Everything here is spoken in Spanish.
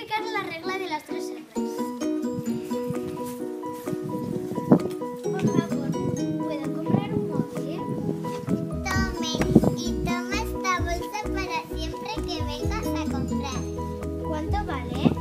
explicar la regla de las 3 R's. Por favor, ¿puedo comprar un móvil? Tome, y toma esta bolsa para siempre que vengas a comprar. ¿Cuánto vale?